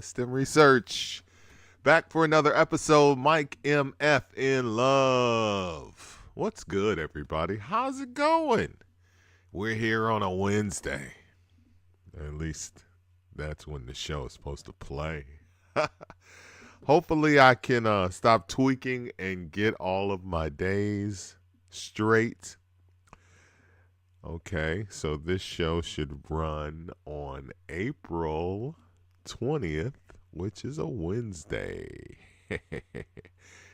STEM Research. Back for another episode. Mike MF in love. What's good, everybody? How's it going? We're here on a Wednesday. At least that's when the show is supposed to play. Hopefully, I can stop tweaking and get all of my days straight. Okay, so this show should run on April 20th, which is a Wednesday.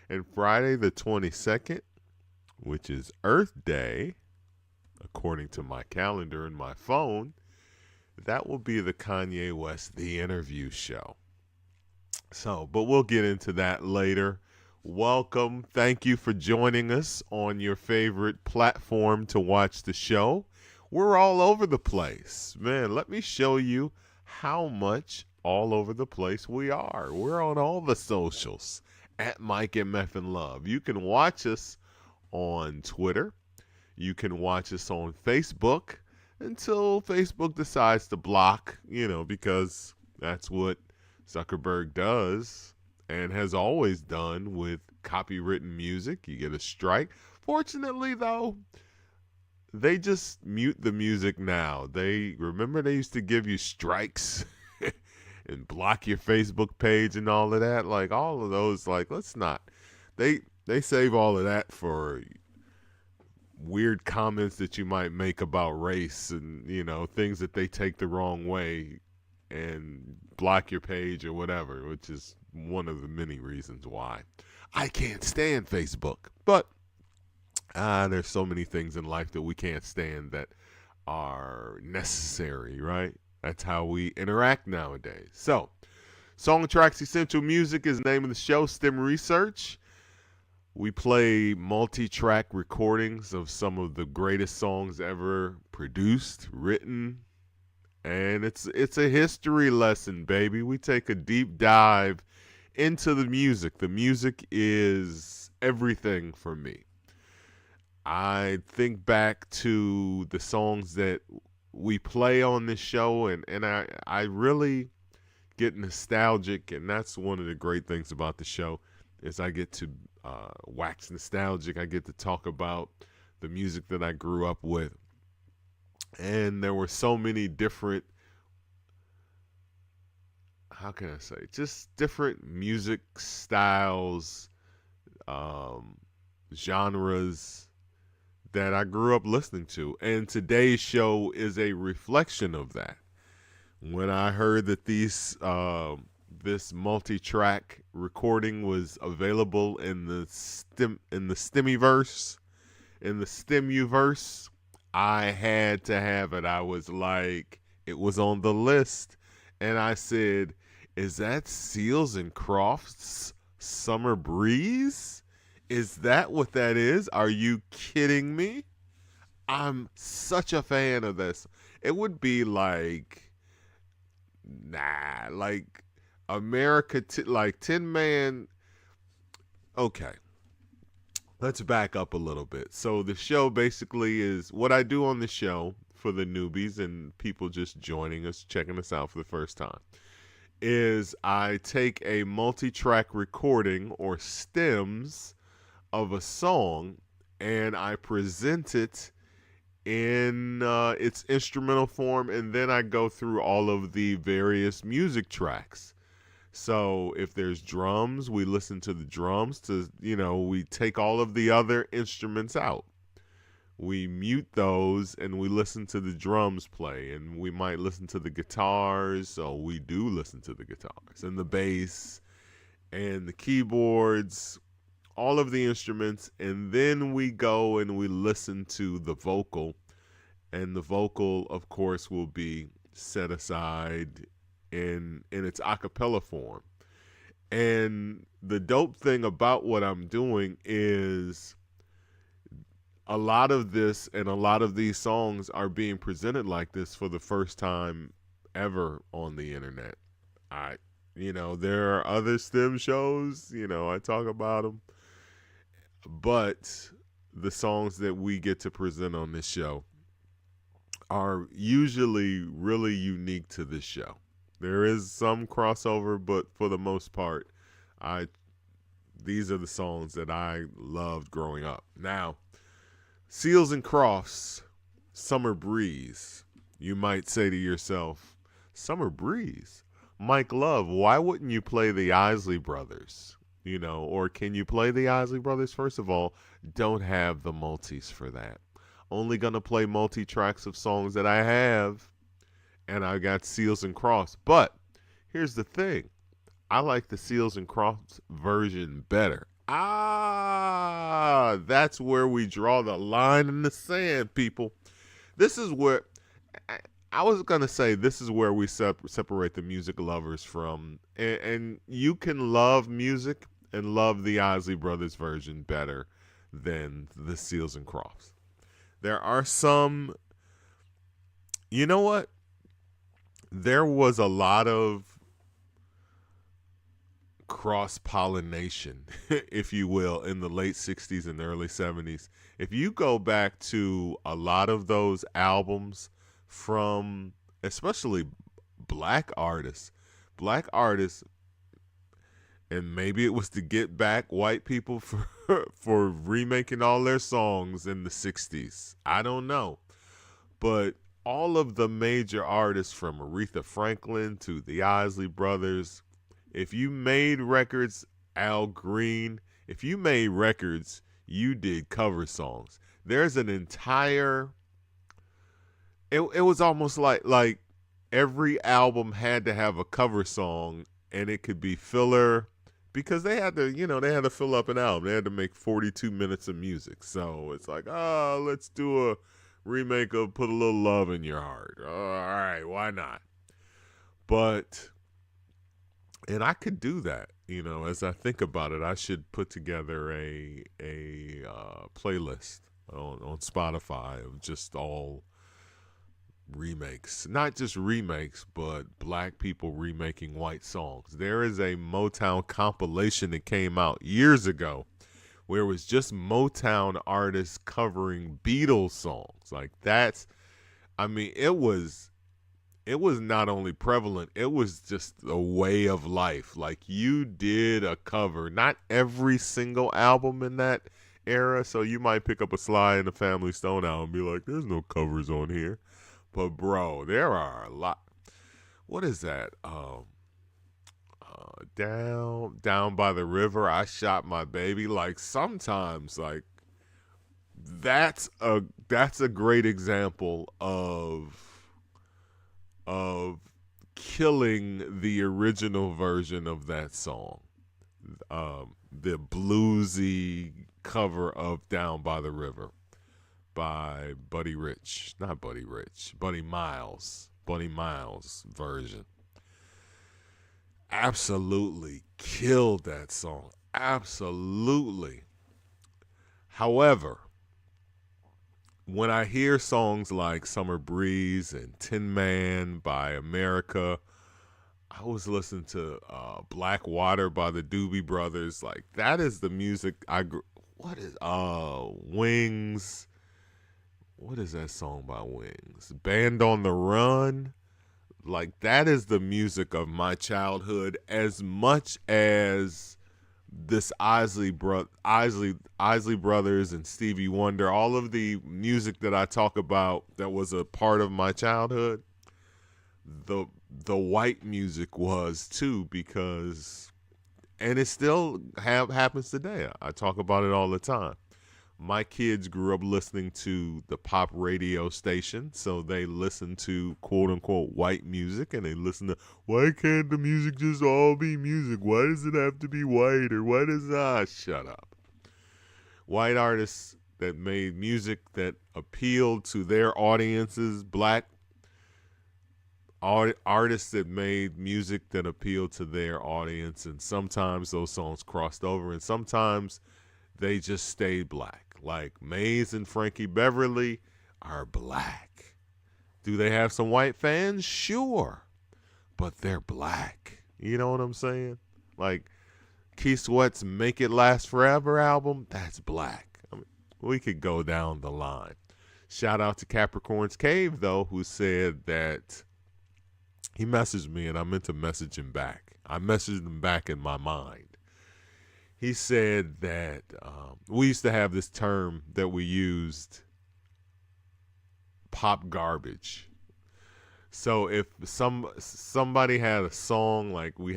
And Friday the 22nd, which is Earth Day, according to my calendar and my phone, that will be the Kanye West The Interview show. So, but we'll get into that later. Welcome. Thank you for joining us on your favorite platform to watch the show. We're all over the place. Man, let me show you how much all over the place we are. We're on all the socials at Mike and Meffin Love. You can watch us on Twitter. You can watch us on Facebook until Facebook decides to block, because that's what Zuckerberg does and has always done with copywritten music. You get a strike. Fortunately, though, they just mute the music now. They used to give you strikes and block your Facebook page and all of that. Like all of those, let's not. They save all of that for weird comments that you might make about race and, things that they take the wrong way and block your page or whatever, which is one of the many reasons why I can't stand Facebook. But there's so many things in life that we can't stand that are necessary, right? That's how we interact nowadays. So, Song Tracks Essential Music is the name of the show, STEM Research. We play multi-track recordings of some of the greatest songs ever produced, written, and it's a history lesson, baby. We take a deep dive into the music. The music is everything for me. I think back to the songs that we play on this show, and I really get nostalgic, and that's one of the great things about the show is I get to wax nostalgic. I get to talk about the music that I grew up with. And there were so many different, how can I say, just different music styles, genres that I grew up listening to. And today's show is a reflection of that. When I heard that this multi-track recording was available in the STEMiverse, I had to have it. I was like, it was on the list, and I said, "Is that Seals and Crofts Summer Breeze? Is that what that is? Are you kidding me? I'm such a fan of this. It would be like, America, Tin Man." Okay, let's back up a little bit. So the show basically is what I do on the show for the newbies and people just joining us, checking us out for the first time, is I take a multi-track recording or stems of a song and I present it in its instrumental form, and then I go through all of the various music tracks. So if there's drums, we listen to the drums we take all of the other instruments out. We mute those and we listen to the drums play, and we might listen to the guitars. So we do listen to the guitars and the bass and the keyboards, all of the instruments, and then we go and we listen to the vocal, and the vocal, of course, will be set aside in its a cappella form. And the dope thing about what I'm doing is a lot of this and a lot of these songs are being presented like this for the first time ever on the internet. There are other STEM shows, I talk about them, but the songs that we get to present on this show are usually really unique to this show. There is some crossover, but for the most part, I these are the songs that I loved growing up. Now, Seals and Crofts, Summer Breeze. You might say to yourself, Summer Breeze? Mike Love, why wouldn't you play the Isley Brothers? Or can you play the Isley Brothers? First of all, don't have the multis for that. Only gonna play multi-tracks of songs that I have, and I got Seals and Crofts. But here's the thing. I like the Seals and Crofts version better. That's where we draw the line in the sand, people. This is where I was going to say this is where we separate the music lovers from. And you can love music and love the Isley Brothers version better than the Seals and Crofts. There are some, you know what? There was a lot of cross-pollination, if you will, in the late 60s and early 70s. If you go back to a lot of those albums from especially black artists, and maybe it was to get back white people for remaking all their songs in the 60s. I don't know. But all of the major artists from Aretha Franklin to the Isley Brothers, if you made records, Al Green, if you made records, you did cover songs. There's an entire, it was almost like every album had to have a cover song, and it could be filler because they had to fill up an album. They had to make 42 minutes of music. So it's like, let's do a remake of Put a Little Love in Your Heart. All right, why not? And I could do that, as I think about it. I should put together a playlist on Spotify of just all remakes. Not just remakes, but black people remaking white songs. There is a Motown compilation that came out years ago where it was just Motown artists covering Beatles songs. Like it was not only prevalent, it was just a way of life. Like you did a cover, not every single album in that era. So you might pick up a Sly and the Family Stone album and be like, there's no covers on here. But bro, there are a lot. What is that? Down by the river, I shot my baby. Like sometimes, like that's a great example of killing the original version of that song. The bluesy cover of Down by the River by Buddy Miles version. Absolutely killed that song. Absolutely. However, when I hear songs like Summer Breeze and Tin Man by America, I was listening to Black Water by the Doobie Brothers. Like that is the music what is Wings? What is that song by Wings? Band on the Run. Like that is the music of my childhood as much as this Isley Brothers and Stevie Wonder, all of the music that I talk about that was a part of my childhood, the white music was too, because, and it still happens today. I talk about it all the time. My kids grew up listening to the pop radio station, so they listen to quote-unquote white music, and they listen to, why can't the music just all be music? Why does it have to be white? Or why does, shut up. White artists that made music that appealed to their audiences, black artists that made music that appealed to their audience, and sometimes those songs crossed over, and sometimes they just stayed black. Like Maze and Frankie Beverly are black. Do they have some white fans? Sure. But they're black. You know what I'm saying? Like Keith Sweat's Make It Last Forever album, that's black. I mean, we could go down the line. Shout out to Capricorn's Cave, though, who said that he messaged me and I meant to message him back. I messaged him back in my mind. He said that we used to have this term that we used, pop garbage. So if somebody had a song like we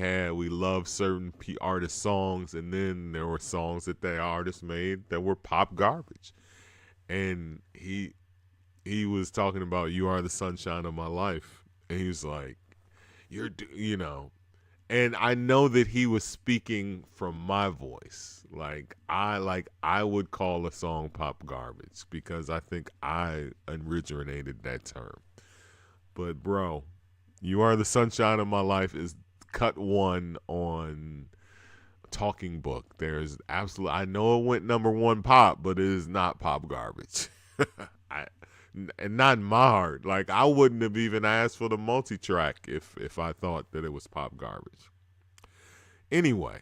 loved certain artist songs, and then there were songs that the artist made that were pop garbage, and he was talking about "You Are the Sunshine of My Life," and he was like, and I know that he was speaking from my voice. Like I would call a song pop garbage because I think I originated that term. But bro, "You Are the Sunshine of My Life" is cut one on Talking Book. There's absolutely, I know it went number one pop, but it is not pop garbage. And not in my heart. Like, I wouldn't have even asked for the multitrack if I thought that it was pop garbage. Anyway,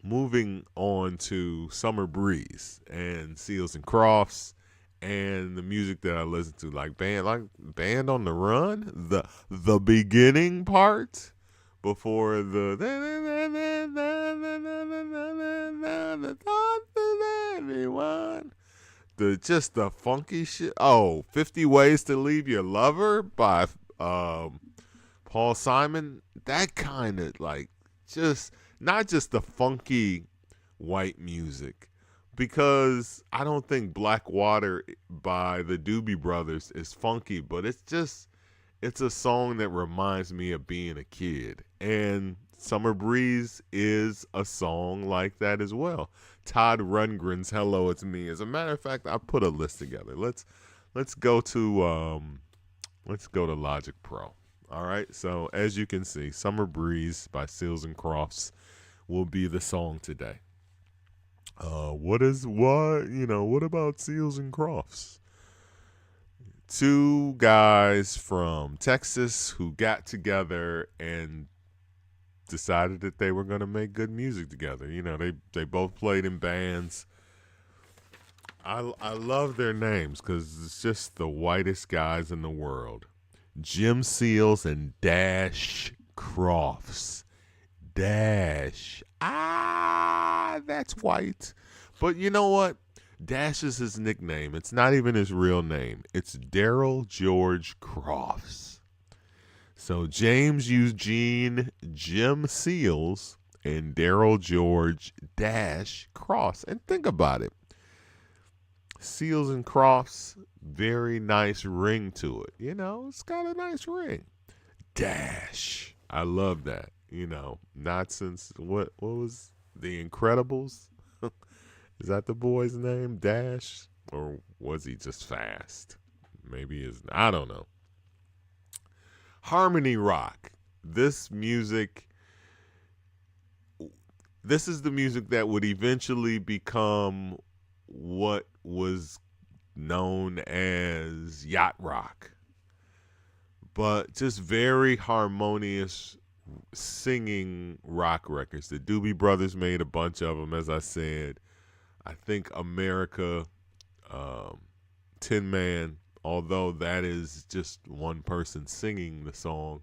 moving on to Summer Breeze and Seals and Crofts and the music that I listen to, like Band on the Run, the beginning part before the just the funky shit. Oh, 50 Ways to Leave Your Lover by Paul Simon. That kind of like, just not just the funky white music, because I don't think Black Water by the Doobie Brothers is funky, but it's a song that reminds me of being a kid. And Summer Breeze is a song like that as well. Todd Rundgren's "Hello, It's Me." As a matter of fact, I put a list together. Let's go to Logic Pro. All right. So as you can see, "Summer Breeze" by Seals and Crofts will be the song today. What about Seals and Crofts? Two guys from Texas who got together and decided that they were going to make good music together. They both played in bands. I love their names because it's just the whitest guys in the world. Jim Seals and Dash Crofts. Dash. That's white. But you know what? Dash is his nickname. It's not even his real name. It's Daryl George Crofts. So James Eugene Jim Seals and Daryl George Dash Crofts. And think about it. Seals and Crofts, very nice ring to it. It's got a nice ring. Dash. I love that. Not since, what was The Incredibles? Is that the boy's name? Dash? Or was he just fast? Maybe I don't know. Harmony rock. This is the music that would eventually become what was known as yacht rock. But just very harmonious singing rock records. The Doobie Brothers made a bunch of them, as I said. I think America, Tin Man, although that is just one person singing the song.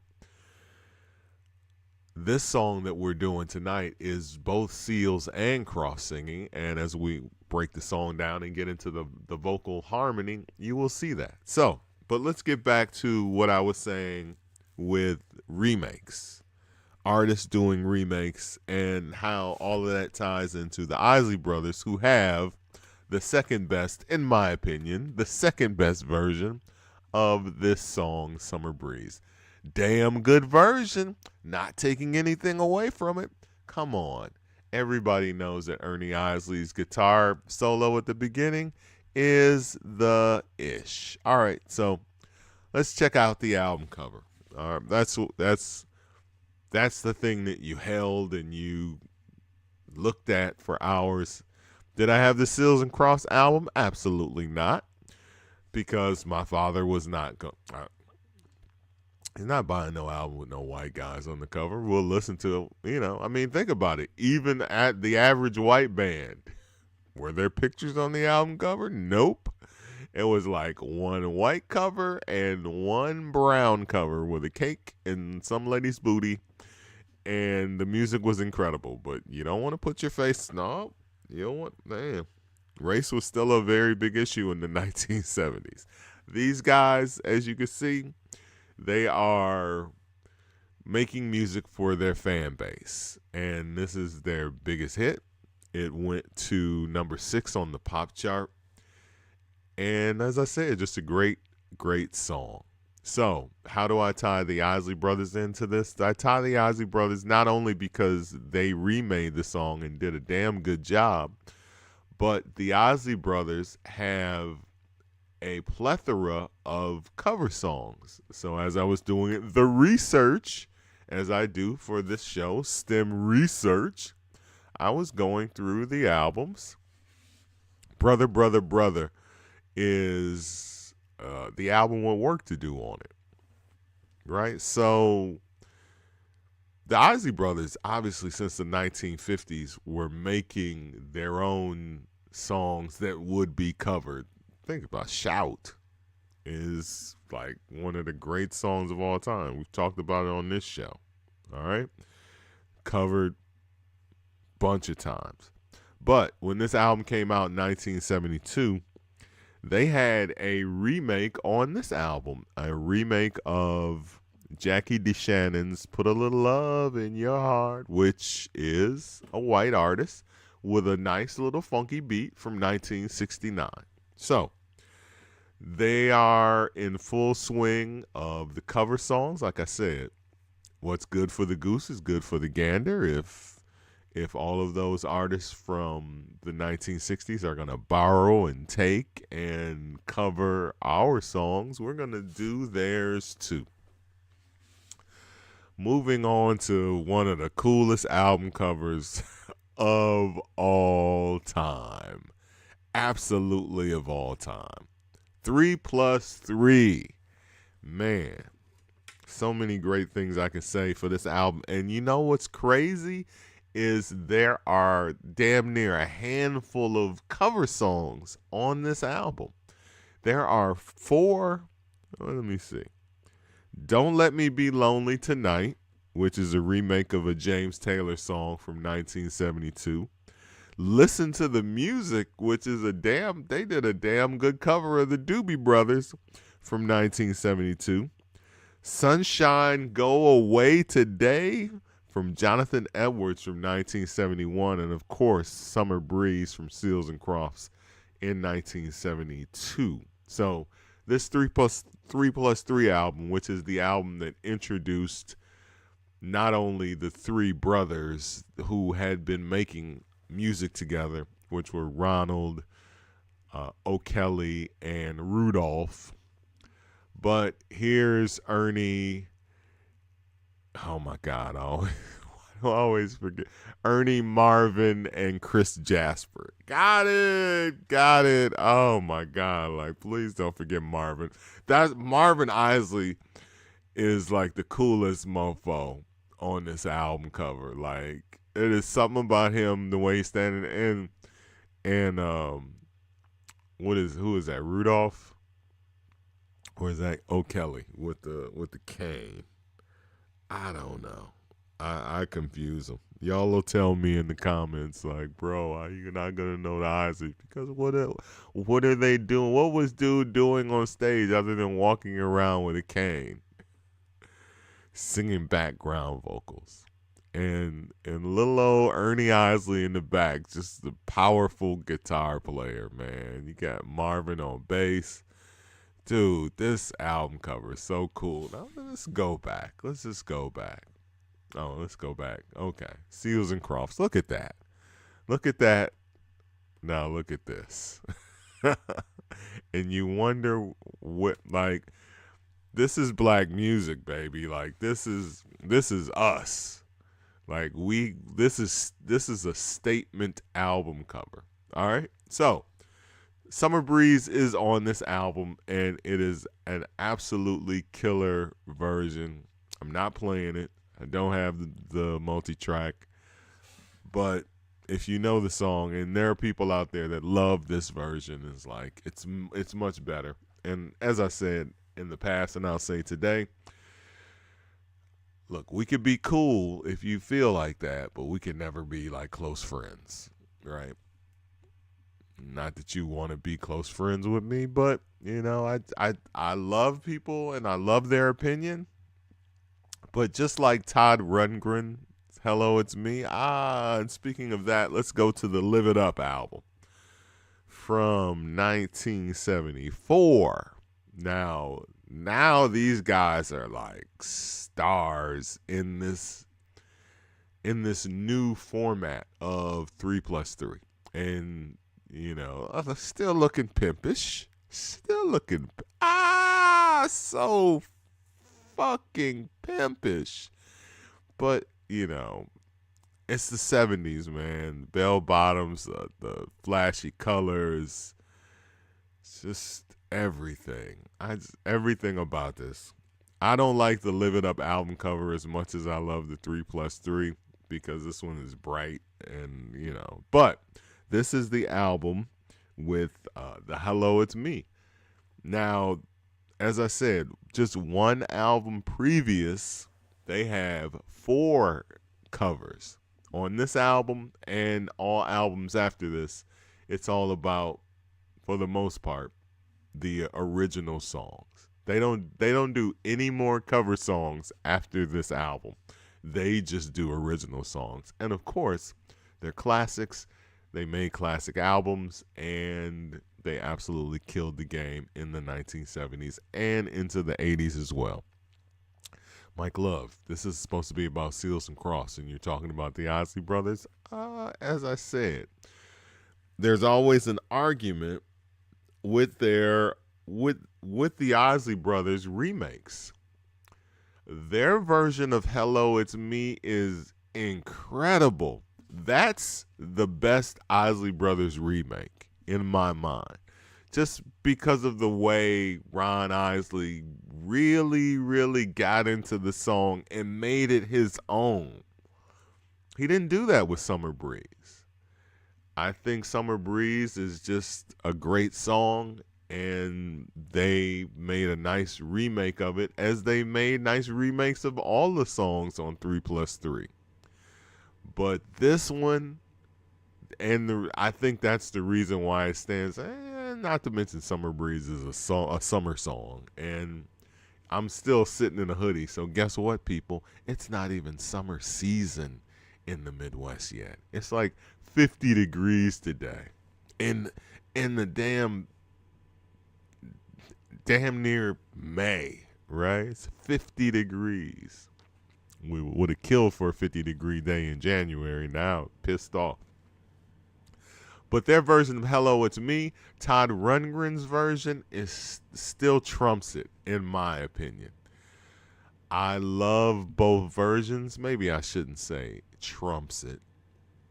This song that we're doing tonight is both Seals and Crofts singing, and as we break the song down and get into the vocal harmony, you will see that. So, but let's get back to what I was saying with remakes. Artists doing remakes and how all of that ties into the Isley Brothers, who have the second best, in my opinion, the second best version of this song, Summer Breeze. Damn good version, not taking anything away from it. Come on. Everybody knows that Ernie Isley's guitar solo at the beginning is the ish. All right, so let's check out the album cover. All right, that's the thing that you held and you looked at for hours. Did I have the Seals and Crofts album? Absolutely not, because my father was not he's not buying no album with no white guys on the cover. We'll listen to, think about it. Even at the average white band, were there pictures on the album cover? Nope. It was like one white cover and one brown cover with a cake and some lady's booty, and the music was incredible. But you don't want to put your face. No, you don't want. Man, race was still a very big issue in the 1970s. These guys, as you can see, they are making music for their fan base, and this is their biggest hit. It went to number 6 on the pop chart, and as I said, just a great, great song. So, how do I tie the Isley Brothers into this? I tie the Isley Brothers not only because they remade the song and did a damn good job, but the Isley Brothers have a plethora of cover songs. So, as I was doing the research, as I do for this show, S.T.E.M Research, I was going through the albums. Brother, Brother, Brother is the album with Work to Do on it, right? So the Isley Brothers, obviously since the 1950s, were making their own songs that would be covered. Think about Shout is like one of the great songs of all time. We've talked about it on this show, all right? Covered bunch of times. But when this album came out in 1972, they had a remake on this album, a remake of Jackie DeShannon's Put a Little Love in Your Heart, which is a white artist with a nice little funky beat from 1969. So they are in full swing of the cover songs. Like I said, what's good for the goose is good for the gander. If all of those artists from the 1960s are going to borrow and take and cover our songs, we're going to do theirs too. Moving on to one of the coolest album covers of all time. Absolutely of all time. 3+3. Man, so many great things I can say for this album. And you know what's crazy is there are damn near a handful of cover songs on this album. There are 4, let me see. Don't Let Me Be Lonely Tonight, which is a remake of a James Taylor song from 1972. Listen to the Music, which is they did a damn good cover of the Doobie Brothers from 1972. Sunshine Go Away Today from Jonathan Edwards from 1971, and of course, Summer Breeze from Seals and Crofts in 1972. So this 3+3 album, which is the album that introduced not only the 3 brothers who had been making music together, which were Ronald, O'Kelly, and Rudolph, but here's Ernie. Oh my God, I always forget. Ernie, Marvin, and Chris Jasper. Got it. Oh my God, like please don't forget Marvin. That Marvin Isley is like the coolest mofo on this album cover. Like it is something about him, the way he's standing and who is that? Rudolph? Or is that O'Kelly with the cane? I don't know. I confuse them. Y'all will tell me in the comments, like, bro, you're not gonna know the Isaac because what are they doing? What was dude doing on stage other than walking around with a cane, singing background vocals, and little old Ernie Isley in the back, just the powerful guitar player, man. You got Marvin on bass. Dude, this album cover is so cool. Now, let's go back. Let's just go back. Oh, let's go back. Okay. Seals and Crofts. Look at that. Look at that. Now, look at this. And you wonder what, like, this is black music, baby. Like, this is us. Like, this is a statement album cover. All right? So, Summer Breeze is on this album, and it is an absolutely killer version. I'm not playing it. I don't have the multi-track, but if you know the song, and there are people out there that love this version, is like it's much better. And as I said in the past, and I'll say today, look, we could be cool if you feel like that, but we can never be like close friends, right? Not that you want to be close friends with me, but you know, I love people and I love their opinion. But just like Todd Rundgren, Hello, It's Me. And speaking of that, let's go to the Live It Up album from 1974. Now these guys are like stars in this new format of 3+3. And you know, still looking pimpish. Still looking so fucking pimpish. But, you know, it's the 70s, man. Bell bottoms, the flashy colors, just everything. Everything about this. I don't like the Live It Up album cover as much as I love the 3+3 because this one is bright and, you know. But this is the album with the Hello, It's Me. Now, as I said, just one album previous, they have 4 covers. On this album and all albums after this, it's all about, for the most part, the original songs. They don't do any more cover songs after this album. They just do original songs. And of course, they're classics. They made classic albums, and they absolutely killed the game in the 1970s and into the 80s as well. Mike Love, this is supposed to be about Seals and Crofts, and you're talking about the Isley Brothers. As I said, there's always an argument with the Isley Brothers remakes. Their version of Hello, It's Me is incredible. That's the best Isley Brothers remake in my mind. Just because of the way Ron Isley really, really got into the song and made it his own. He didn't do that with Summer Breeze. I think Summer Breeze is just a great song, and they made a nice remake of it, as they made nice remakes of all the songs on 3+3. But this one, and I think that's the reason why it stands. Not to mention, Summer Breeze is a summer song, and I'm still sitting in a hoodie. So guess what, people? It's not even summer season in the Midwest yet. It's like 50 degrees today, in the damn near May, right? It's 50 degrees. We would have killed for a 50-degree day in January. Now, pissed off. But their version of Hello, It's Me, Todd Rundgren's version, still trumps it, in my opinion. I love both versions. Maybe I shouldn't say trumps it.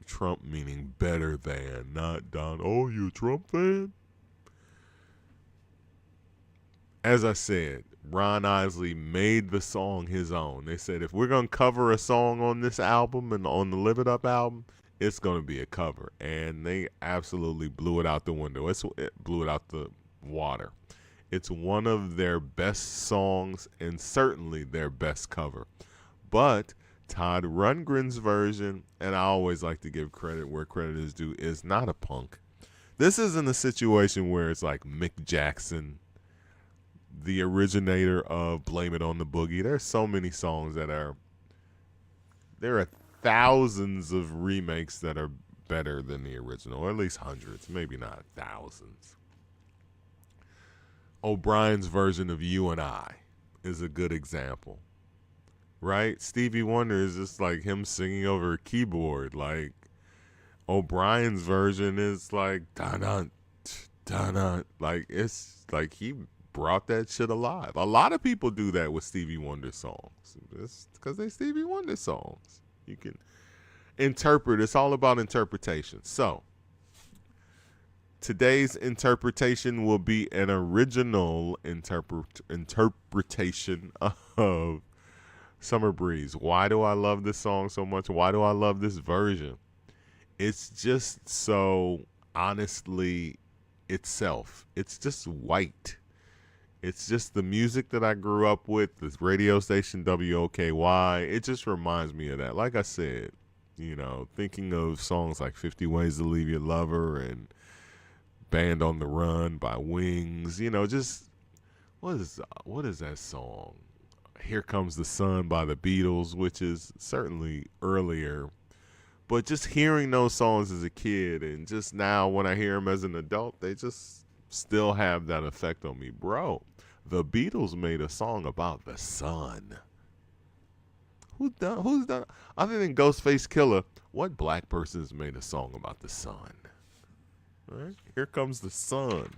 Trump meaning better than, not Don. Oh, you a Trump fan? As I said, Ron Isley made the song his own. They said, if we're going to cover a song on this album and on the Live It Up album, it's going to be a cover. And they absolutely blew it out the window. It blew it out the water. It's one of their best songs and certainly their best cover. But Todd Rundgren's version, and I always like to give credit where credit is due, is not a punk. This isn't a situation where it's like Mick Jackson, the originator of Blame It on the Boogie. There's so many songs that there are thousands of remakes that are better than the original, or at least hundreds, maybe not thousands. O'Brien's version of You and I is a good example, right? Stevie Wonder is just like him singing over a keyboard. Like, O'Brien's version is like dun dun, like it's like he brought that shit alive. A lot of people do that with Stevie Wonder songs. It's because they Stevie Wonder songs. You can interpret. It's all about interpretation. So today's interpretation will be an original interpretation of Summer Breeze. Why do I love this song so much? Why do I love this version? It's just so honestly itself. It's just white. It's just the music that I grew up with, this radio station WOKY. It just reminds me of that. Like I said, thinking of songs like 50 Ways to Leave Your Lover and Band on the Run by Wings, just what is that song? Here Comes the Sun by the Beatles, which is certainly earlier. But just hearing those songs as a kid and just now when I hear them as an adult, they just still have that effect on me. Bro, the Beatles made a song about the sun. Who's done other than Ghostface Killer, what black person has made a song about the sun? All right? Here Comes the Sun.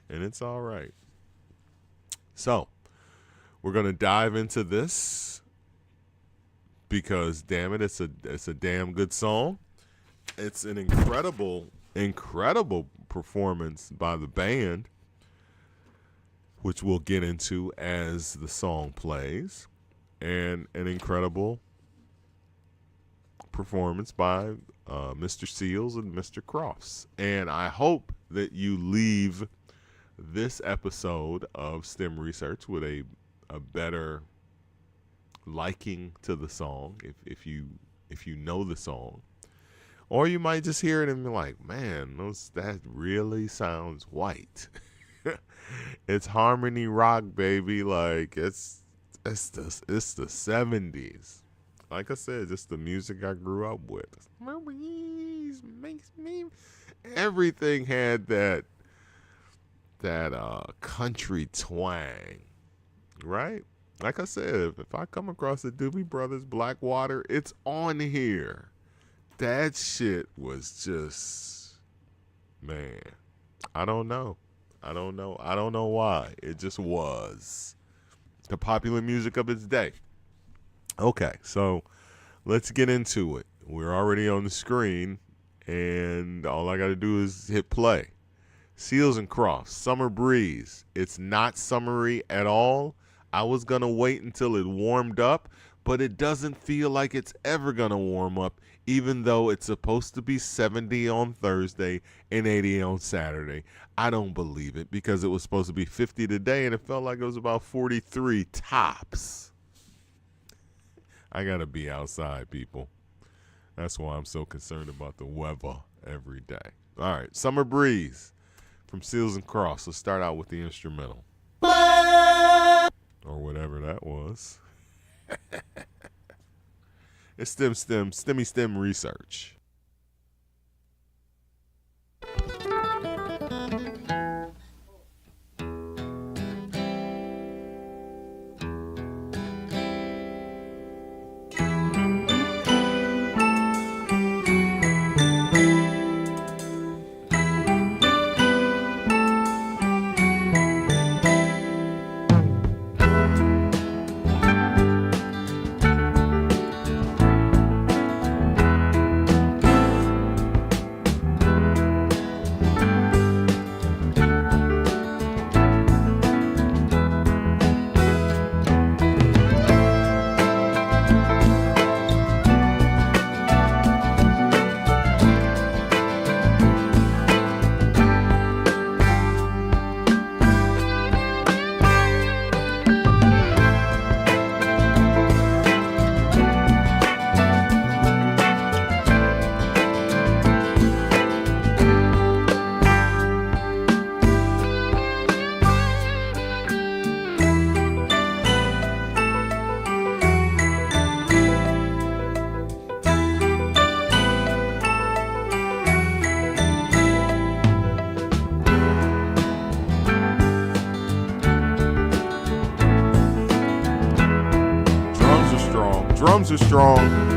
And it's all right. So, we're going to dive into this because, damn it, it's a damn good song. It's an incredible performance by the band, which we'll get into as the song plays, and an incredible performance by Mr. Seals and Mr. Crofts. And I hope that you leave this episode of STEM Research with a better liking to the song if you know the song, or you might just hear it and be like, man, that really sounds white. It's harmony rock, baby. Like it's the 70s. Like I said, just the music I grew up with. Memories makes me. Everything had that country twang, right? Like I said, if I come across the Doobie Brothers Blackwater, it's on here. That shit was just, man, I don't know why. It just was the popular music of its day. Okay, so let's get into it. We're already on the screen, and all I got to do is hit play. Seals and Crofts, Summer Breeze. It's not summery at all. I was going to wait until it warmed up, but it doesn't feel like it's ever going to warm up, even though it's supposed to be 70 on Thursday and 80 on Saturday. I don't believe it because it was supposed to be 50 today, and it felt like it was about 43 tops. I got to be outside, people. That's why I'm so concerned about the weather every day. All right, Summer Breeze from Seals and Crofts. Let's start out with the instrumental. Or whatever that was. It's STEM research. Drums are strong.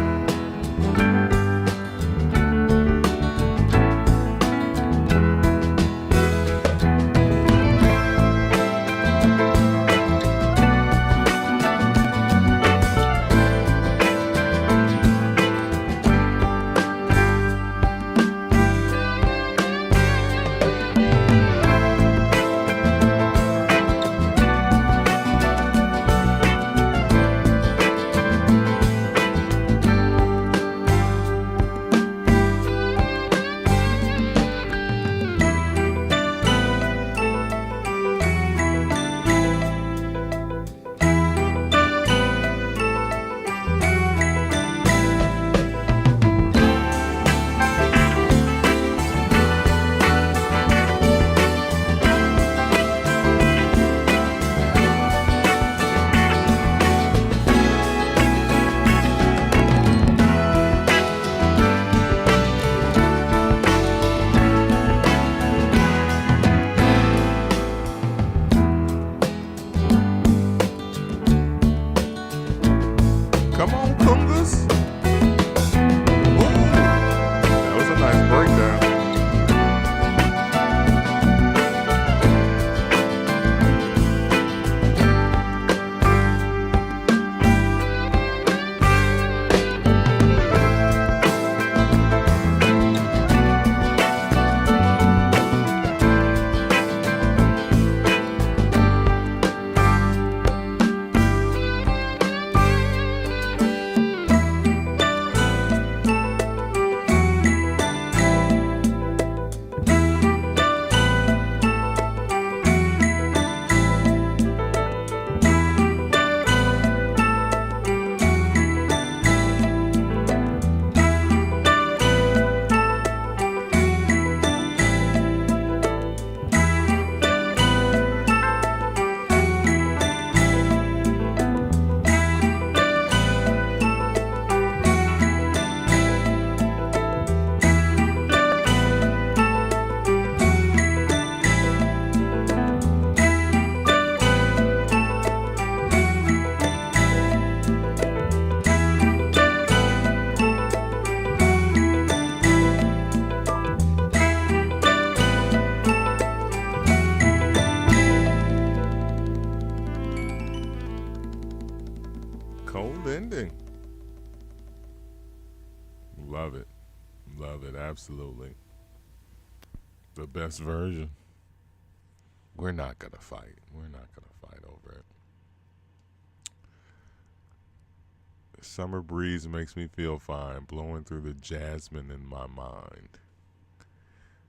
cold ending. Love it. Love it. Absolutely. The best version. We're not going to fight. We're not going to fight over it. Summer breeze makes me feel fine, blowing through the jasmine in my mind.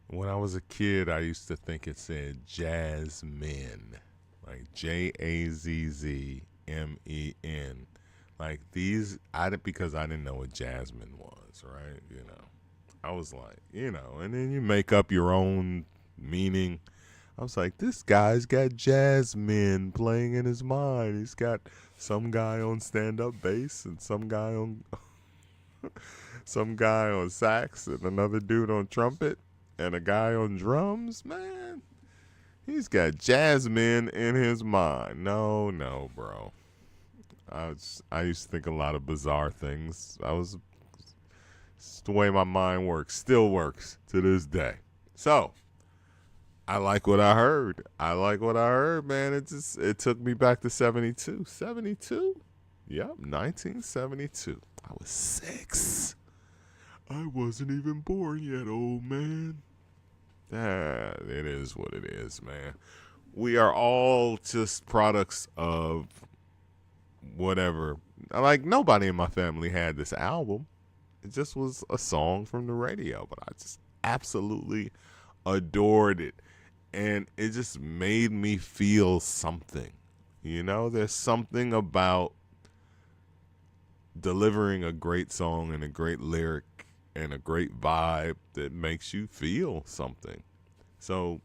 When I was a kid, I used to think it said Jasmine, like Jazzmen. Like these, because I didn't know what jasmine was, right? I was like, and then you make up your own meaning. I was like, this guy's got jasmine playing in his mind. He's got some guy on stand-up bass and some guy on sax and another dude on trumpet and a guy on drums. Man, he's got jasmine in his mind. No, bro. I used to think a lot of bizarre things. It's the way my mind works. Still works to this day. So, I like what I heard. Man. It took me back to 72. 72? Yep, 1972. I was 6. I wasn't even born yet, old man. It is what it is, man. We are all just products of whatever. Like, nobody in my family had this album. It just was a song from the radio, but I just absolutely adored it. And it just made me feel something. There's something about delivering a great song and a great lyric and a great vibe that makes you feel something. So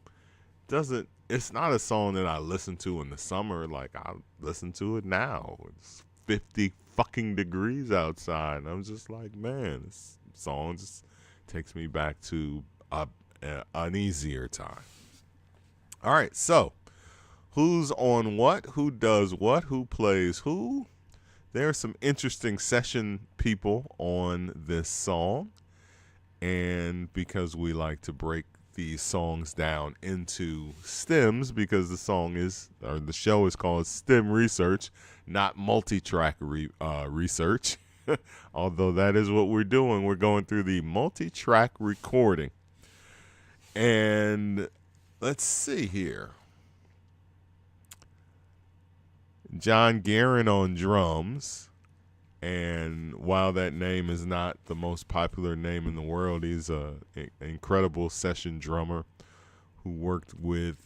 it's not a song that I listen to in the summer. Like, I listen to it now. It's 50 fucking degrees outside. And I'm just like, man, this song just takes me back to an easier time. All right, so who's on what? Who does what? Who plays who? There are some interesting session people on this song. And because we like to break these songs down into stems, because the show is called STEM Research, not multitrack research. Although that is what we're doing. We're going through the multitrack recording. And let's see here. John Guerin on drums. And while that name is not the most popular name in the world, he's an incredible session drummer who worked with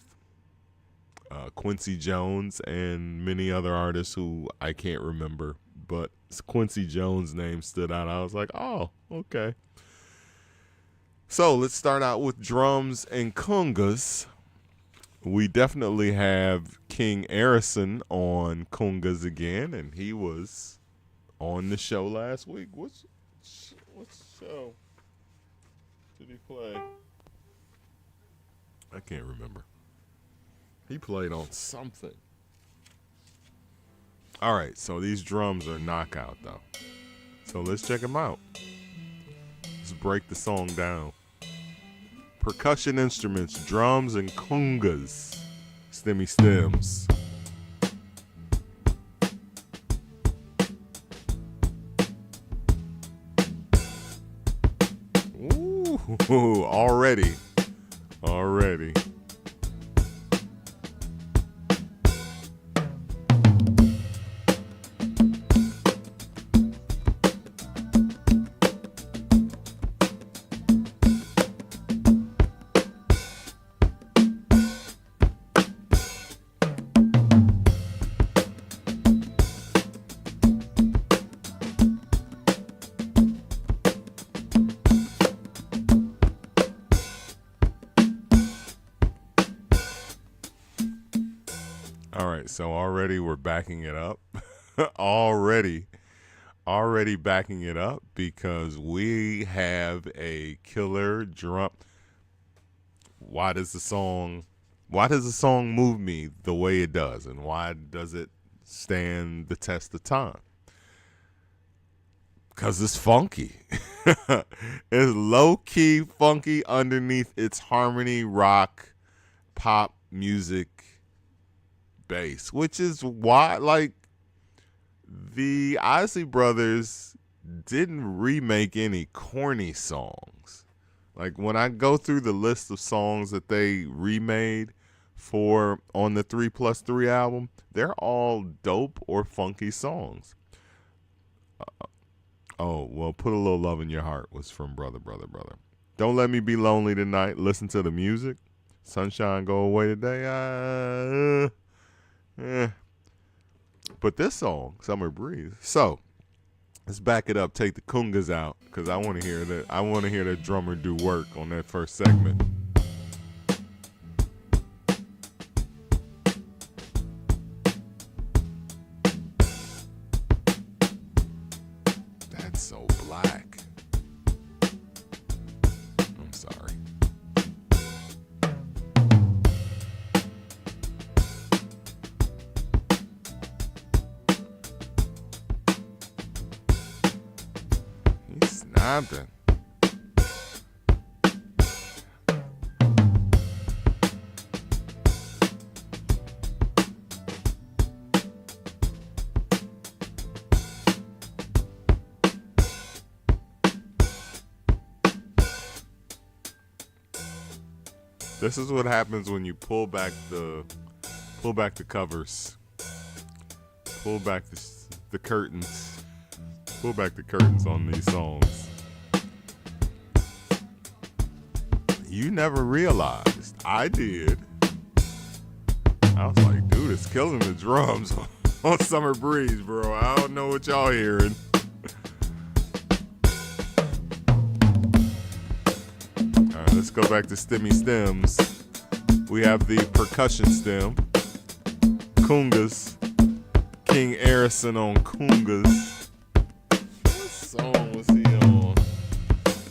Quincy Jones and many other artists who I can't remember. But Quincy Jones' name stood out. I was like, oh, okay. So let's start out with drums and congas. We definitely have King Arison on congas again, and he was on the show last week. What show did he play? I can't remember. He played on something. All right, so these drums are knockout, though. So let's check them out. Let's break the song down. Percussion instruments, drums, and congas. Stemmy stems. Ooh, already. So already we're backing it up. already backing it up because we have a killer drum. Why does the song move me the way it does, and why does it stand the test of time? Because it's funky. It's low-key funky underneath its harmony, rock, pop music bass, which is why, like, the Isley Brothers didn't remake any corny songs. Like when I go through the list of songs that they remade for on the 3+3 album, they're all dope or funky songs. Oh, well, Put a Little Love in Your Heart was from Brother, Brother, Brother. Don't Let Me Be Lonely Tonight. Listen to the music. Sunshine Go Away Today. But this song, Summer Breeze. So, let's back it up. Take the congas out, because I want to hear that. I want to hear the drummer do work on that first segment. That's so black. I'm sorry. He's snapping. This is what happens when you pull back the covers, pull back the curtains, pull back the curtains on these songs. You never realized. I did. I was like, dude, it's killing the drums on Summer Breeze, bro. I don't know what y'all hearing. Let's go back to stemmy stems. We have the percussion stem. Congas. King Arison on congas. What song was he on?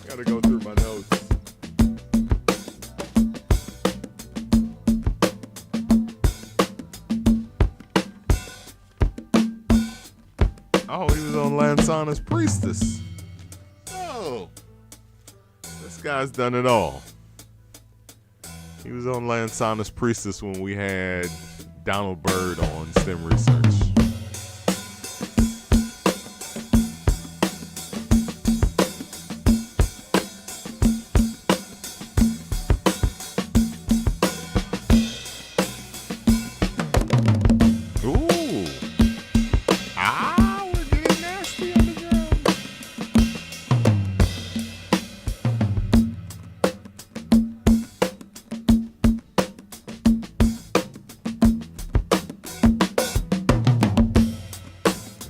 Gotta go through my notes. Oh, he was on Lansana's Priestess. Oh. This guy's done it all. He was on Lansana's Priestess when we had Donald Byrd on STEM Research. Ooh. We're getting nasty on the drums.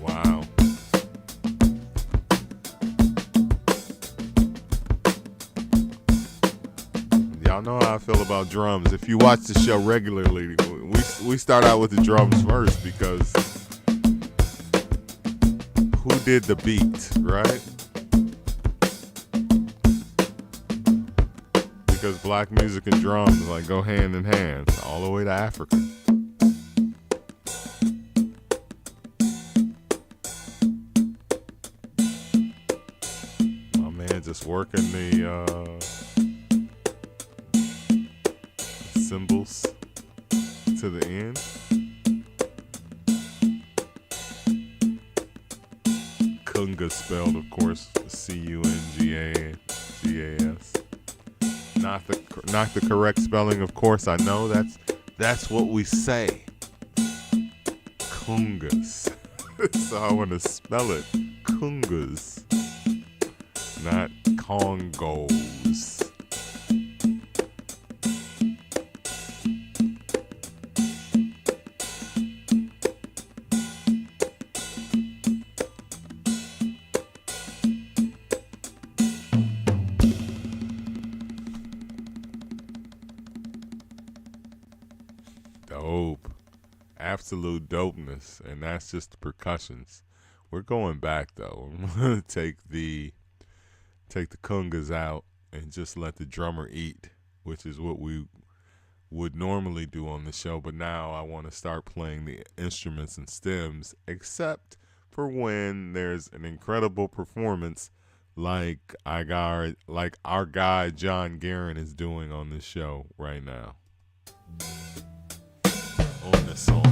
Wow. Y'all know how I feel about drums. If you watch the show regularly, we start out with the drums first because who did the beat, right? Because black music and drums like go hand in hand all the way to Africa. My man just working the cymbals to the end. Kunga spelled, of course, Cungas. Not the correct spelling, of course. I know that's what we say. Kungas. So I want to spell it Kungas, not Congos. Dope. Absolute dopeness. And that's just the percussions. We're going back though. I'm gonna take the congas out and just let the drummer eat, which is what we would normally do on the show. But now I want to start playing the instruments and stems, except for when there's an incredible performance like our guy John Guerin is doing on this show right now. On this song.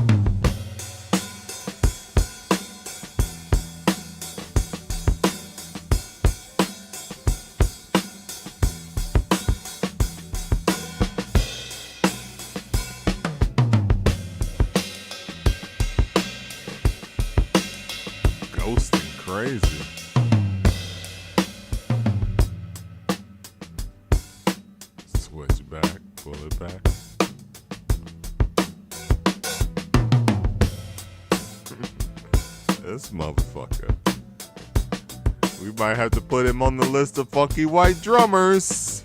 Ghosting crazy. Switch back, pull it back. This motherfucker. We might have to put him on the list of funky white drummers.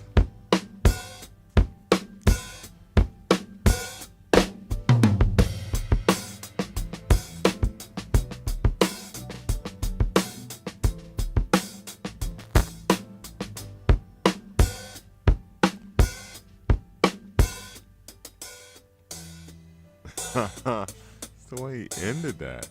That's the way he ended that.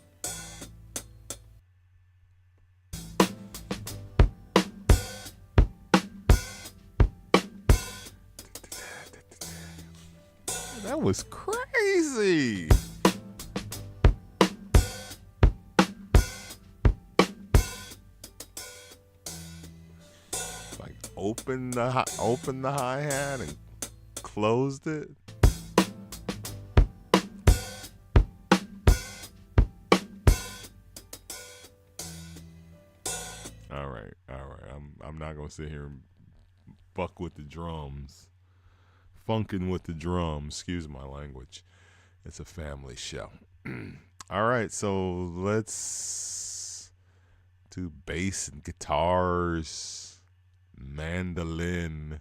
That was crazy. Like open the hi-hat and closed it. All right. I'm not gonna sit here and fuck with the drums. Funkin' with the drums. Excuse my language. It's a family show. All right, so let's do bass and guitars, mandolin.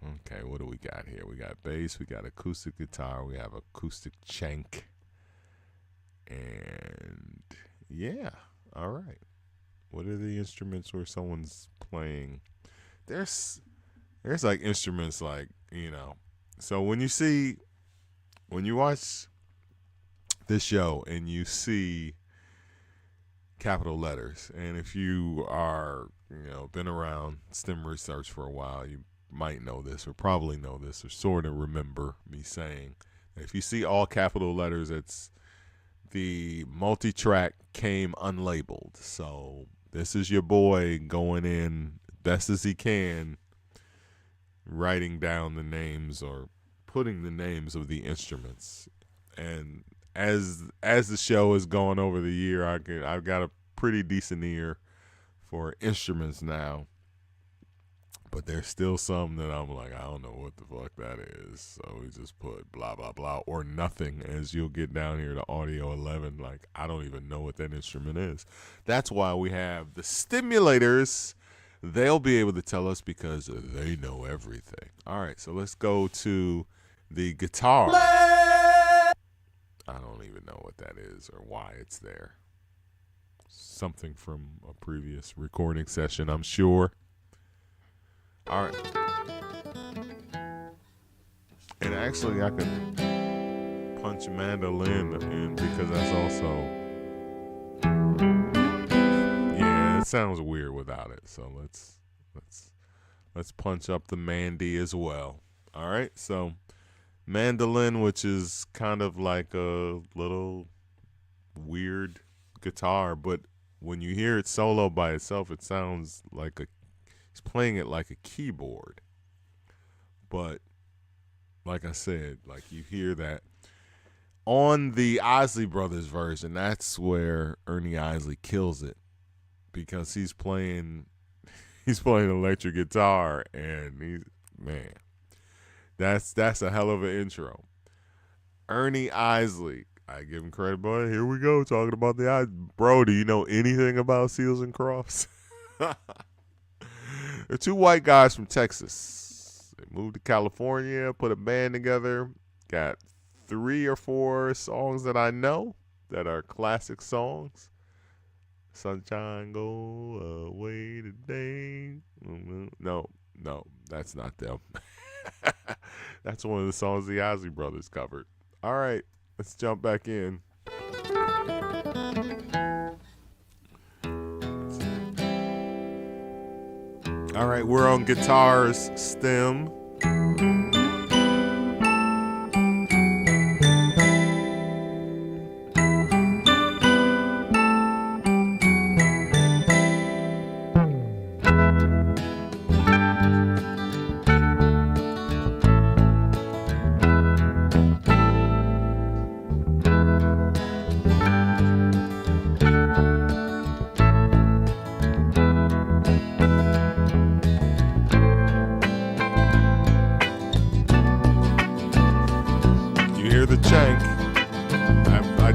Okay, what do we got here? We got bass, we got acoustic guitar, we have acoustic chank, and yeah, all right. What are the instruments where someone's playing? There's like instruments like, so when you watch this show and you see capital letters, and if you are, been around STEM research for a while, you might know this or probably know this or sort of remember me saying that if you see all capital letters, it's the multitrack came unlabeled. So this is your boy going in best as he can, writing down the names or putting the names of the instruments. And as the show has gone over the year, I've got a pretty decent ear for instruments now. But there's still some that I'm like, I don't know what the fuck that is. So we just put blah, blah, blah, or nothing. As you'll get down here to audio 11, like, I don't even know what that instrument is. That's why we have the stimulators. They'll be able to tell us because they know everything. All right, so let's go to the guitar. I don't even know what that is or why it's there. Something from a previous recording session, I'm sure. All right. And actually, I can punch mandolin in because that's also, yeah, it sounds weird without it. So let's punch up the mandy as well. All right. So mandolin, which is kind of like a little weird guitar, but when you hear it solo by itself, it sounds like he's playing it like a keyboard. But like I said, like you hear that on the Isley Brothers version. That's where Ernie Isley kills it because he's playing electric guitar, and that's a hell of an intro. Ernie Isley, I give him credit, boy. Here we go talking about the Isley. Bro, do you know anything about Seals and Crofts? They're two white guys from Texas. They moved to California, put a band together, got 3 or 4 songs that I know that are classic songs. Sunshine go away today. No, that's not them. That's one of the songs the Isley Brothers covered. All right, let's jump back in. All right, we're on guitars, STEM.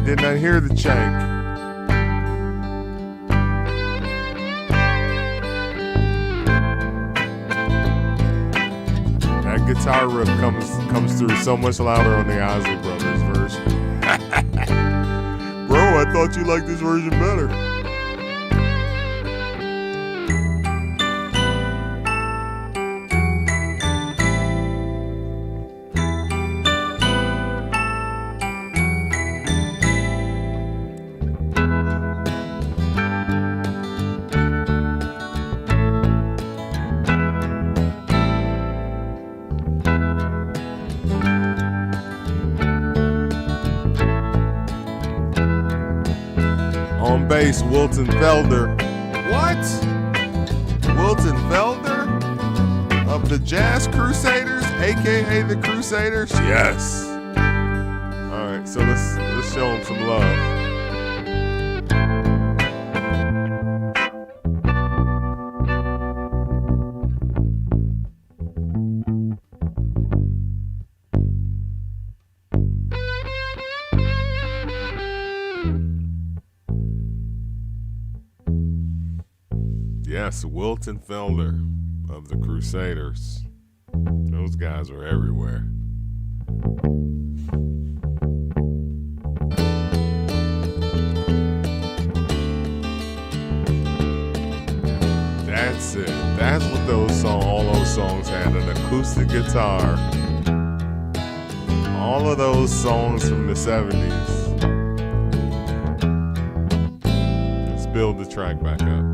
did not hear the chank. That guitar riff comes through so much louder on the Isley Brothers version. Bro, I thought you liked this version better. On bass, Wilton Felder. What? Wilton Felder? Of the Jazz Crusaders, aka the Crusaders? Yes. Alright, so let's show them some love. Yes, Wilton Felder of the Crusaders. Those guys are everywhere. That's it. That's what all those songs had, an acoustic guitar. All of those songs from the 70s. Let's build the track back up.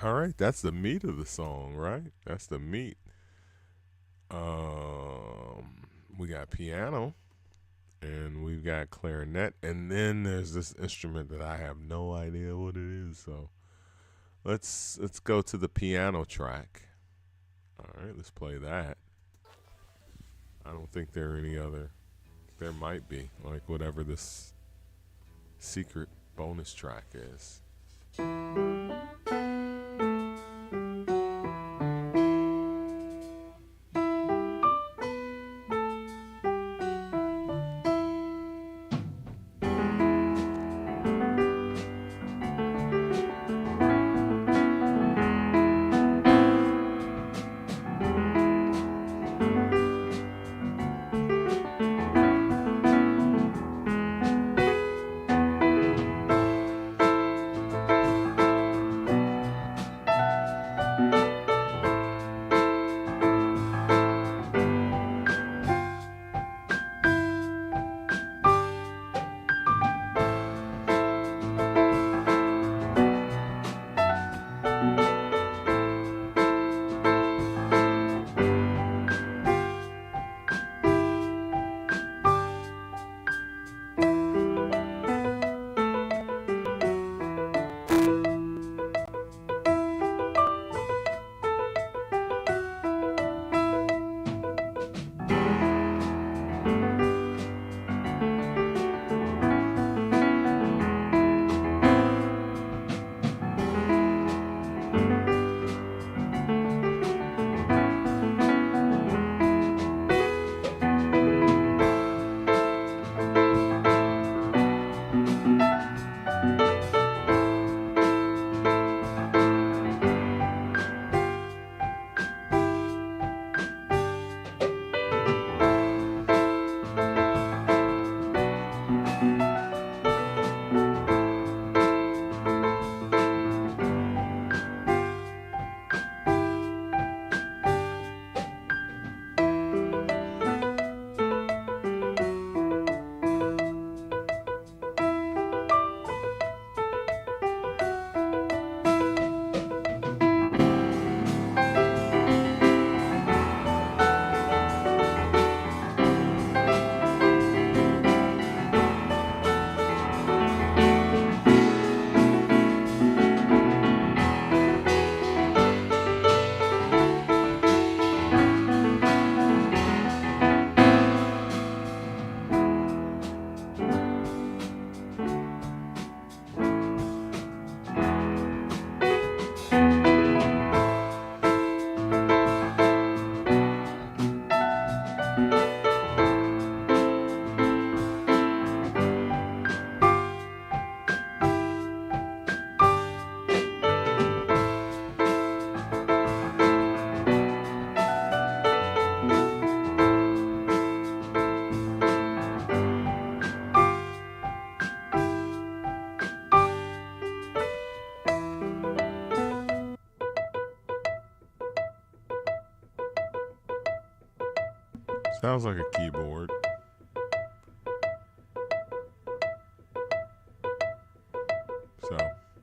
All right, that's the meat of the song, right? That's the meat. We got piano, and we've got clarinet, and then there's this instrument that I have no idea what it is. So let's go to the piano track. All right, let's play that. I don't think there are any other. There might be, like whatever this secret bonus track is. Sounds like a keyboard. So,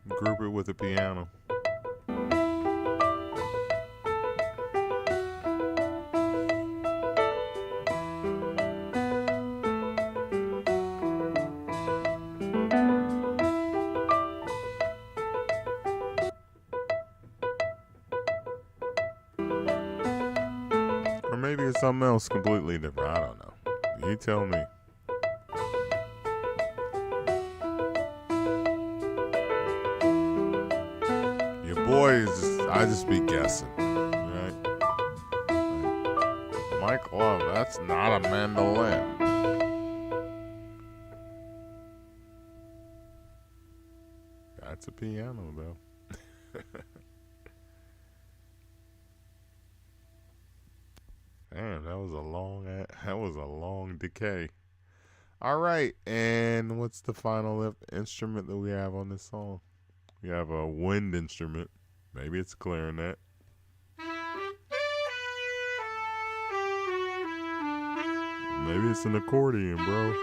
group it with a piano. Or maybe it's something else completely different. I don't know. You tell me. Your boy is just, I just be guessing. Right? Mike Love, that's not a mandolin. That's a piano though. Damn, that was a long decay. All right, and what's the final instrument that we have on this song? We have a wind instrument. Maybe it's a clarinet. Maybe it's an accordion, bro.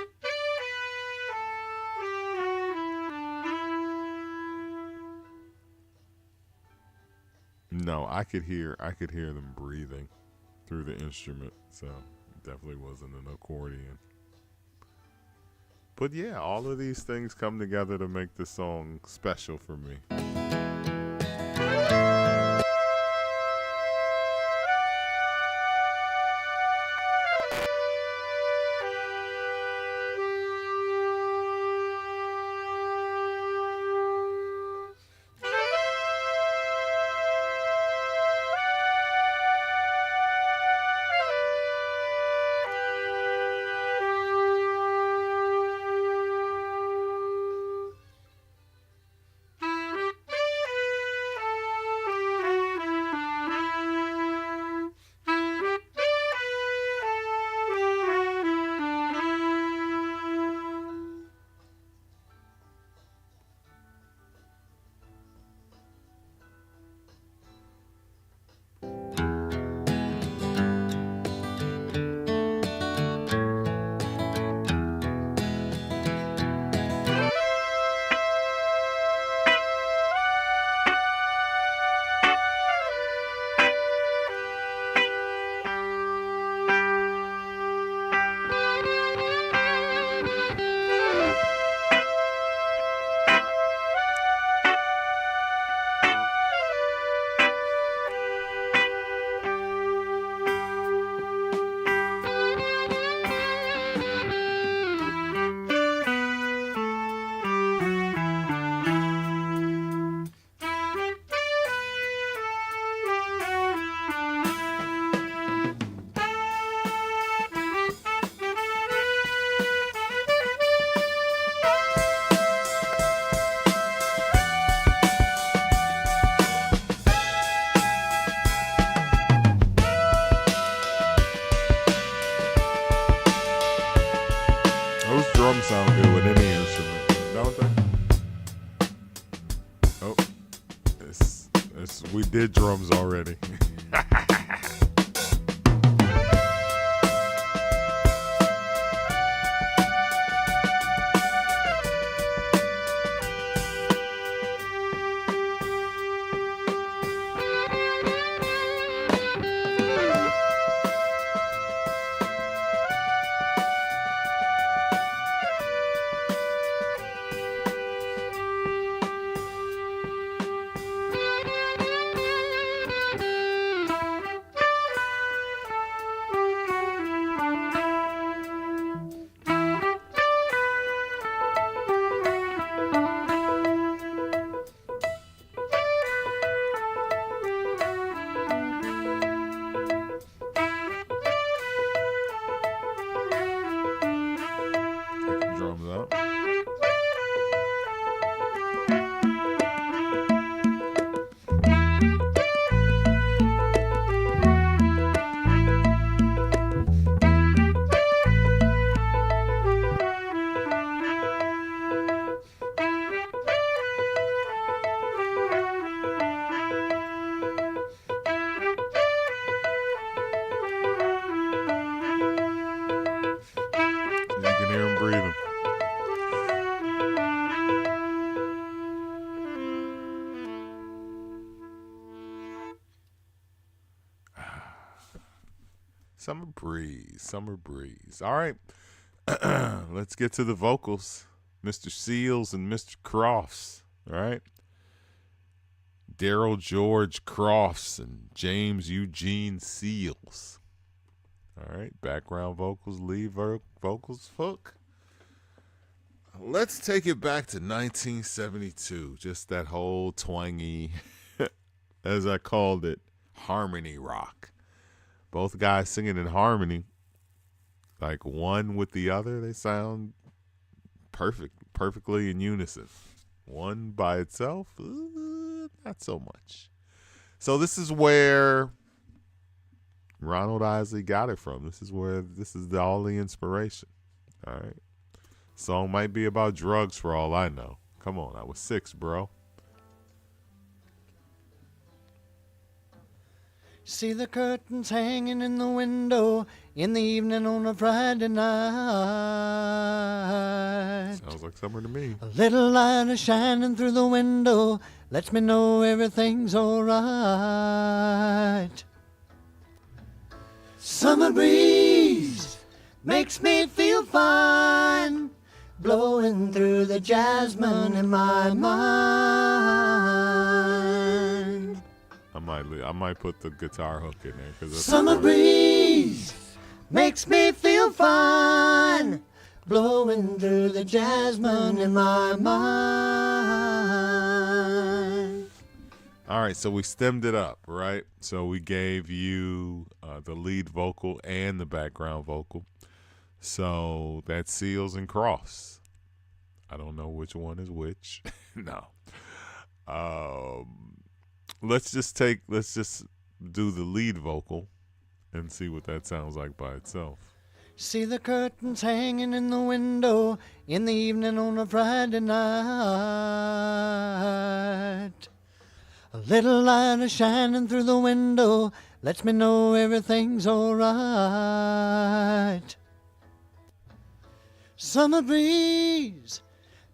No, I could hear them breathing through the instrument, so it definitely wasn't an accordion. But yeah, all of these things come together to make this song special for me. Drums sound good with any instrument, don't they? Oh, we did drums already. freedom. Summer breeze, summer breeze. All right, let's get to the vocals. Mr. Seals and Mr. Crofts. All right. Daryl George Crofts and James Eugene Seals. All right, background vocals, lead vocals, hook. Let's take it back to 1972. Just that whole twangy, as I called it, harmony rock. Both guys singing in harmony, like one with the other. They sound perfectly in unison. One by itself, not so much. So this is where Ronald Isley got it from. This is all the inspiration. All right. Song might be about drugs for all I know. Come on, I was 6, bro. See the curtains hanging in the window in the evening on a Friday night. Sounds like summer to me. A little light is shining through the window, lets me know everything's all right. Summer breeze makes me feel fine, blowing through the jasmine in my mind. I might put the guitar hook in there because summer breeze makes me feel fine, blowing through the jasmine in my mind. All right, so we stemmed it up, right? So we gave you the lead vocal and the background vocal. So that's Seals and Crofts. I don't know which one is which. No. Let's just do the lead vocal and see what that sounds like by itself. See the curtains hanging in the window in the evening on a Friday night. A little light is shining through the window, lets me know everything's all right. Summer breeze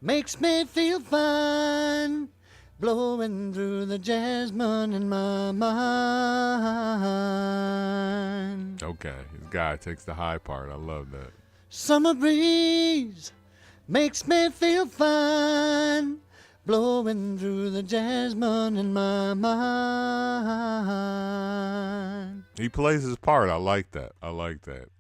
makes me feel fine, blowing through the jasmine in my mind. Okay, this guy takes the high part. I love that. Summer breeze makes me feel fine, blowing through the jasmine in my mind. He plays his part. I like that.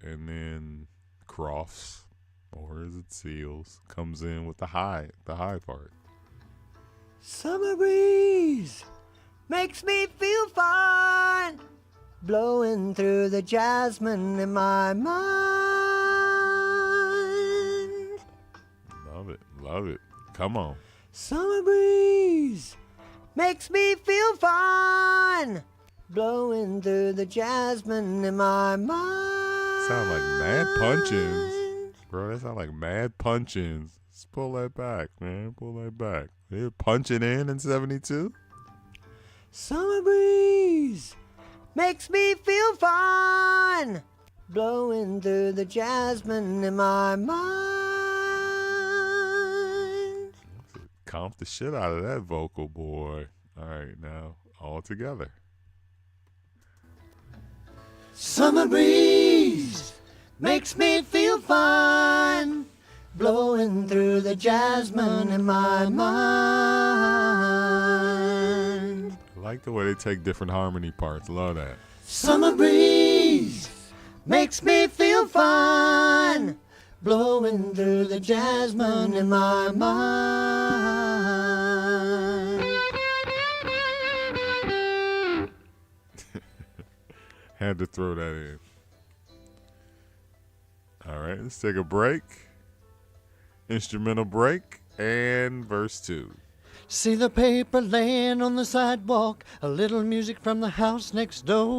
And then Crofts, or is it Seals, comes in with the high part. Summer breeze makes me feel fine, blowing through the jasmine in my mind. Love it. Come on. Summer breeze makes me feel fine, blowing through the jasmine in my mind. Sound like mad punch-ins. Bro, that sound like mad punch-ins. Let's pull that back, man. Pull that back. They're punching in 72? Summer breeze makes me feel fine, blowing through the jasmine in my mind. Comp the shit out of that vocal, boy. All right, now, all together. Summer breeze makes me feel fine, blowing through the jasmine in my mind. I like the way they take different harmony parts. Love that. Summer breeze makes me feel fine, blowing through the jasmine in my mind. Had to throw that in. All right, let's take a break. Instrumental break and verse 2. See the paper laying on the sidewalk, a little music from the house next door.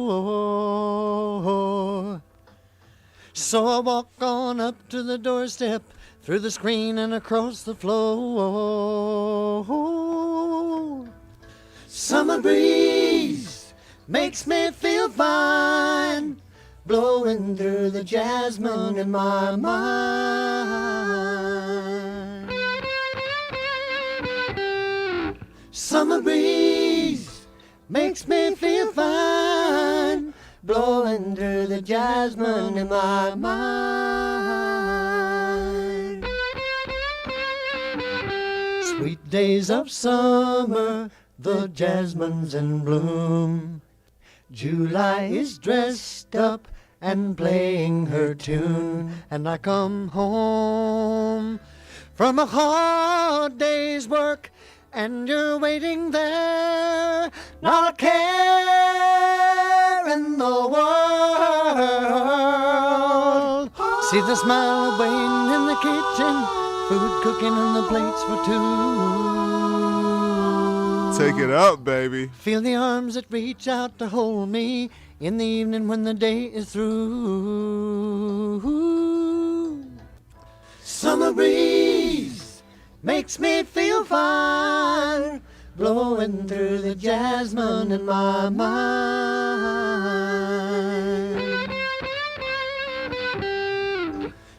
So I walk on up to the doorstep, through the screen and across the floor. Summer breeze makes me feel fine, blowing through the jasmine in my mind. Summer breeze makes me feel fine, blowing through the jasmine in my mind. Sweet days of summer, the jasmine's in bloom. July is dressed up and playing her tune, and I come home from a hard day's work, and you're waiting there, not a care in the world. See the smile of Wayne in the kitchen, food cooking and the plates for two. Take it up, baby. Feel the arms that reach out to hold me in the evening when the day is through. Summer breeze makes me feel fine, blowing through the jasmine in my mind.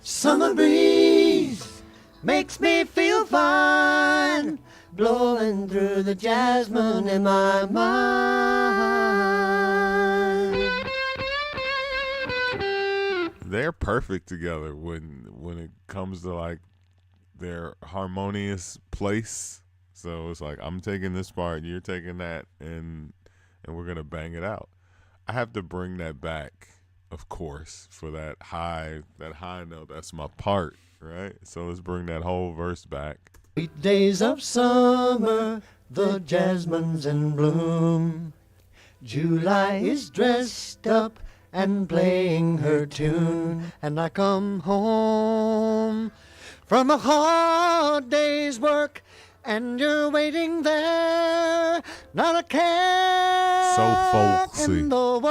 Summer breeze makes me feel fine, blowing through the jasmine in my mind. They're perfect together when it comes to like their harmonious place. So it's like I'm taking this part, you're taking that, and we're gonna bang it out. I have to bring that back, of course, for that high note. That's my part, right? So let's bring that whole verse back. Sweet days of summer, the jasmine's in bloom. July is dressed up and playing her tune, and I come home from a hard day's work, and you're waiting there, not a care So folksy. in the world.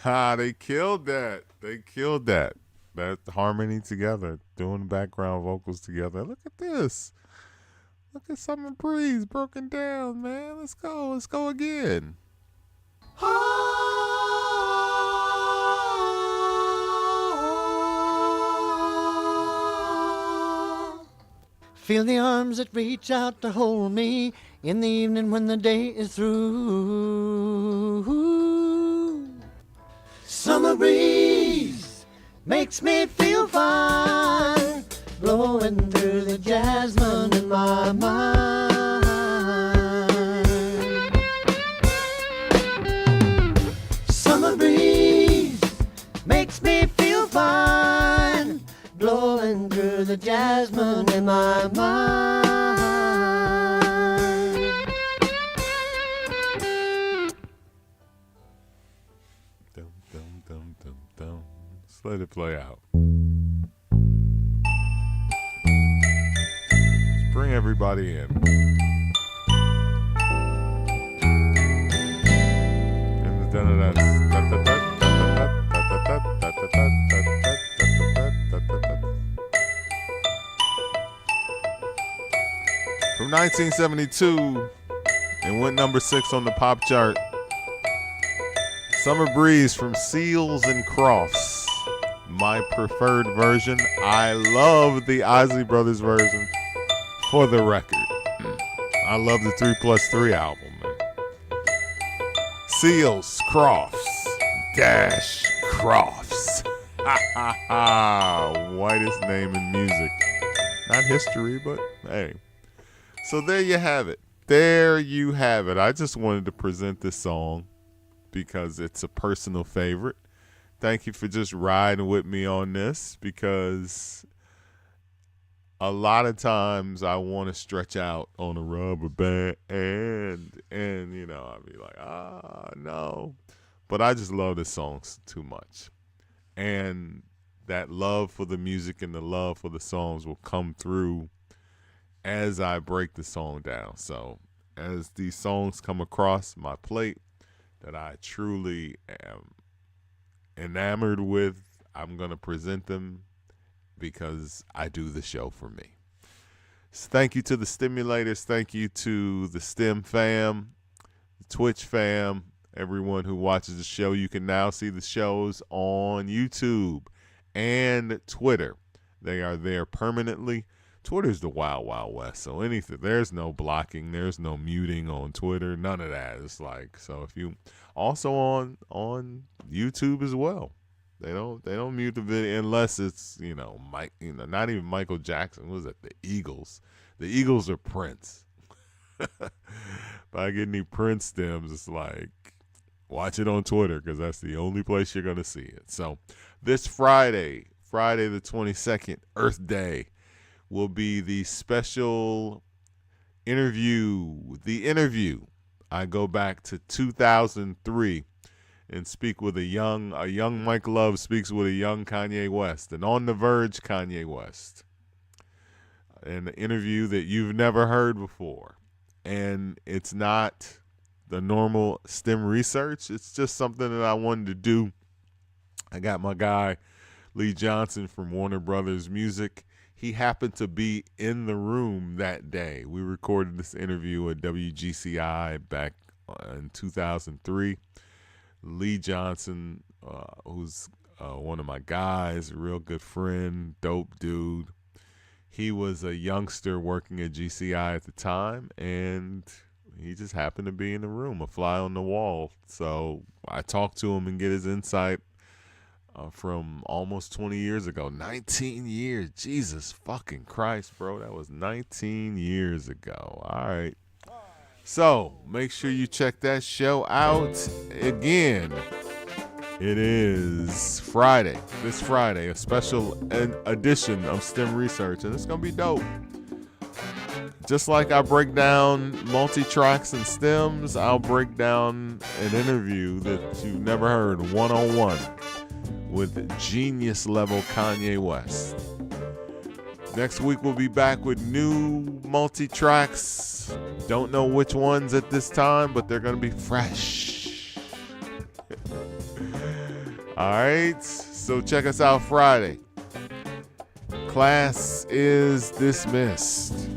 Ha, they killed that. They killed that. That harmony together, doing background vocals together. Look at this. Look at Summer Breeze broken down, man. Let's go. Let's go again. Feel the arms that reach out to hold me in the evening when the day is through. Summer breeze makes me feel fine, blowing through the jasmine in my mind. Summer breeze makes me feel fine, blowing through the jasmine in my mind. Dum, dum, dum, dum, dum. Let's let it play out. Let's bring everybody in. And from 1972, and went number 6 on the pop chart. Summer Breeze from Seals and Crofts. My preferred version. I love the Isley Brothers version, for the record. I love the 3+3 album, man. Seals Crofts dash Crofts. Ha ha ha. Whitest name in music. Not history, but hey. So there you have it. There you have it. I just wanted to present this song because it's a personal favorite. Thank you for just riding with me on this, because a lot of times I want to stretch out on a rubber band and you know, I'll be like, no. But I just love this song too much. And that love for the music and the love for the songs will come through as I break the song down. So as these songs come across my plate that I truly am enamored with, I'm going to present them because I do the show for me. So thank you to the Stimulators. Thank you to the S.T.E.M fam, the Twitch fam, Everyone who watches the show, you can now see the shows on YouTube and Twitter. They are there permanently. Twitter's the wild, wild west. So anything, there's no blocking, there's no muting on Twitter, none of that. It's like, so if you also on YouTube as well. They don't mute the video unless it's, not even Michael Jackson. What was it? The Eagles. The Eagles are Prince. If I get any Prince stems, it's like, watch it on Twitter because that's the only place you're going to see it. So this Friday the 22nd, Earth Day, will be the special interview. The interview. I go back to 2003 and speak with a young Mike Love speaks with a young Kanye West, an on the verge Kanye West. An interview that you've never heard before. And it's not the normal STEM research. It's just something that I wanted to do. I got my guy, Lee Johnson from Warner Brothers Music. He happened to be in the room that day. We recorded this interview at WGCI back in 2003. Lee Johnson, who's one of my guys, a real good friend, dope dude. He was a youngster working at GCI at the time, and he just happened to be in the room, a fly on the wall. So I talked to him and get his insight from almost 20 years ago. 19 years. Jesus fucking Christ, bro. That was 19 years ago. All right. So make sure you check that show out. Again, it is Friday, this Friday, a special edition of STEM Research, and it's going to be dope. Just like I break down multi-tracks and stems, I'll break down an interview that you've never heard one-on-one with genius level Kanye West. Next week we'll be back with new multi-tracks. Don't know which ones at this time, but they're going to be fresh. All right, so check us out Friday. Class is dismissed.